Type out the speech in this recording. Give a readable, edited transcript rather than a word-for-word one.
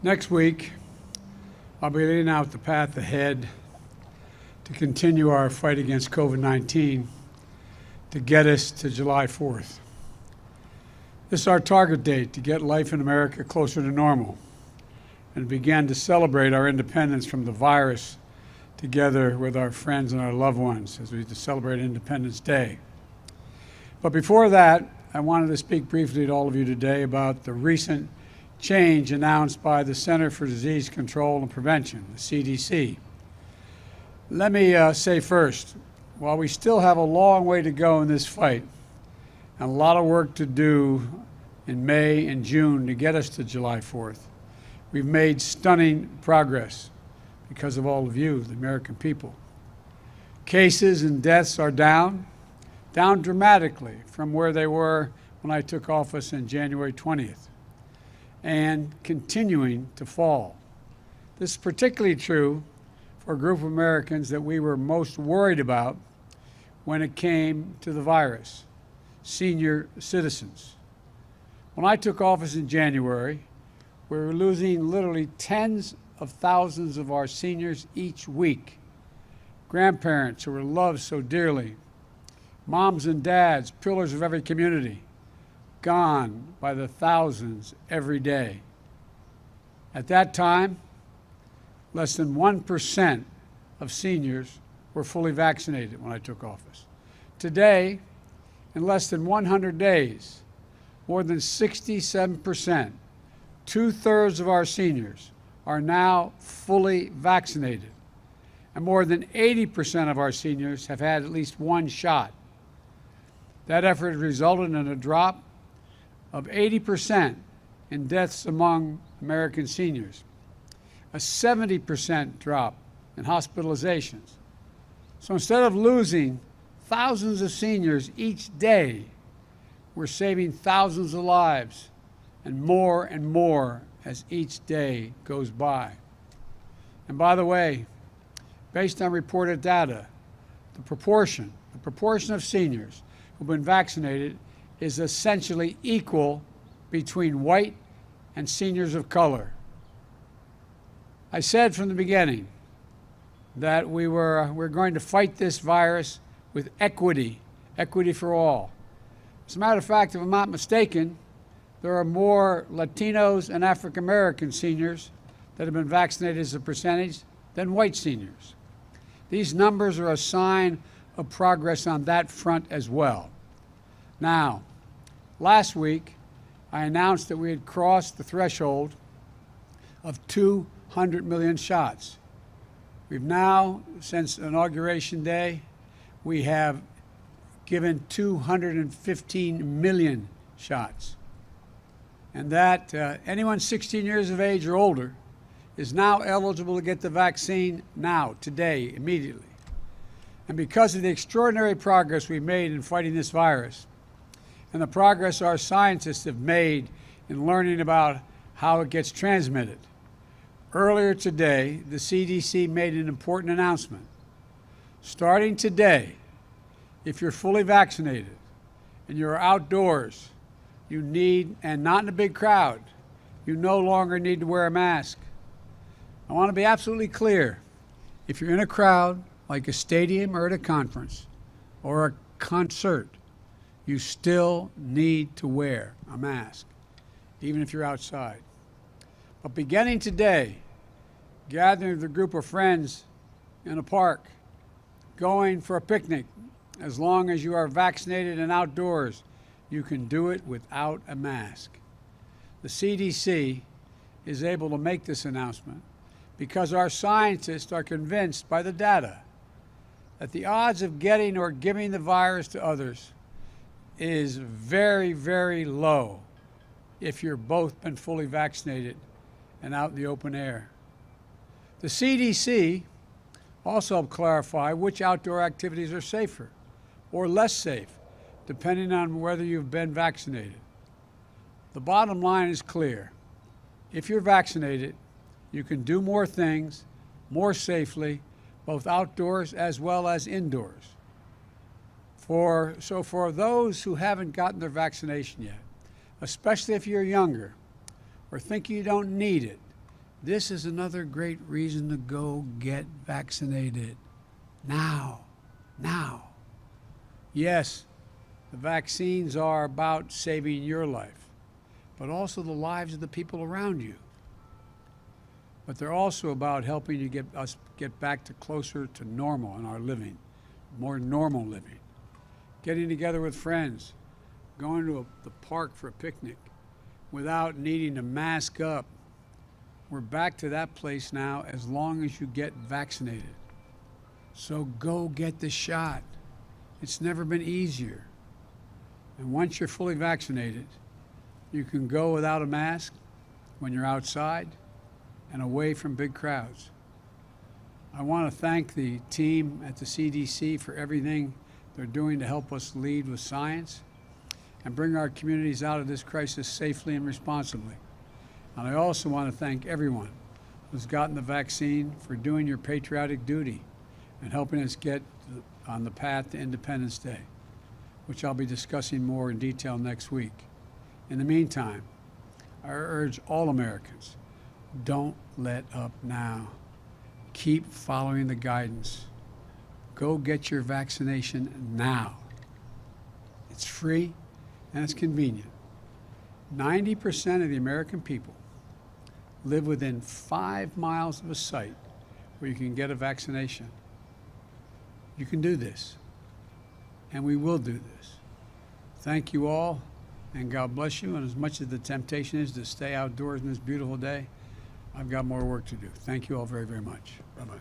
Next week, I'll be laying out the path ahead to continue our fight against COVID-19 to get us to July 4th. This is our target date to get life in America closer to normal and begin to celebrate our independence from the virus together with our friends and our loved ones as we celebrate Independence Day. But before that, I wanted to speak briefly to all of you today about the recent change announced by the Center for Disease Control and Prevention, the CDC. Let me say first, while we still have a long way to go in this fight and a lot of work to do in May and June to get us to July 4th, we've made stunning progress because of all of you, the American people. Cases and deaths are down dramatically from where they were when I took office on January 20th, and continuing to fall. This is particularly true for a group of Americans that we were most worried about when it came to the virus, senior citizens. When I took office in January, we were losing literally tens of thousands of our seniors each week. Grandparents who were loved so dearly, moms and dads, pillars of every community, gone by the thousands every day. At that time, less than 1% of seniors were fully vaccinated when I took office. Today, in less than 100 days, more than 67%, 2/3 of our seniors are now fully vaccinated. And more than 80% of our seniors have had at least one shot. That effort resulted in a drop of 80% in deaths among American seniors, a 70% drop in hospitalizations. So instead of losing thousands of seniors each day, we're saving thousands of lives and more as each day goes by. And by the way, based on reported data, the proportion of seniors who've been vaccinated is essentially equal between white and seniors of color. I said from the beginning that we're going to fight this virus with equity for all. As a matter of fact, if I'm not mistaken, there are more Latinos and African American seniors that have been vaccinated as a percentage than white seniors. These numbers are a sign of progress on that front as well. Now, last week, I announced that we had crossed the threshold of 200 million shots. We've now, since Inauguration Day, we have given 215 million shots. And that anyone 16 years of age or older is now eligible to get the vaccine now, today, immediately. And because of the extraordinary progress we've made in fighting this virus, and the progress our scientists have made in learning about how it gets transmitted, earlier today, the CDC made an important announcement. Starting today, if you're fully vaccinated and you're outdoors, you need, and not in a big crowd, you no longer need to wear a mask. I want to be absolutely clear. If you're in a crowd, like a stadium or at a conference or a concert, you still need to wear a mask, even if you're outside. But beginning today, gathering with a group of friends in a park, going for a picnic, as long as you are vaccinated and outdoors, you can do it without a mask. The CDC is able to make this announcement because our scientists are convinced by the data that the odds of getting or giving the virus to others is very, very low if you're both been fully vaccinated and out in the open air. The CDC also helped clarify which outdoor activities are safer or less safe, depending on whether you've been vaccinated. The bottom line is clear. If you're vaccinated, you can do more things more safely, both outdoors as well as indoors. So for those who haven't gotten their vaccination yet, especially if you're younger or think you don't need it, This is another great reason to go get vaccinated. Now. Now. Yes, the vaccines are about saving your life, but also the lives of the people around you. But they're also about helping you get back to closer to normal in our living, more normal living. Getting together with friends, going to the park for a picnic without needing to mask up. We're back to that place now as long as you get vaccinated. So go get the shot. It's never been easier. And once you're fully vaccinated, you can go without a mask when you're outside and away from big crowds. I want to thank the team at the CDC for everything they're doing to help us lead with science and bring our communities out of this crisis safely and responsibly. And I also want to thank everyone who's gotten the vaccine for doing your patriotic duty and helping us get on the path to Independence Day, which I'll be discussing more in detail next week. In the meantime, I urge all Americans, don't let up now. Keep following the guidance. Go get your vaccination now. It's free and it's convenient. 90% of the American people live within 5 miles of a site where you can get a vaccination. You can do this, and we will do this. Thank you all, and God bless you. And as much as the temptation is to stay outdoors in this beautiful day, I've got more work to do. Thank you all very, very much. Bye-bye.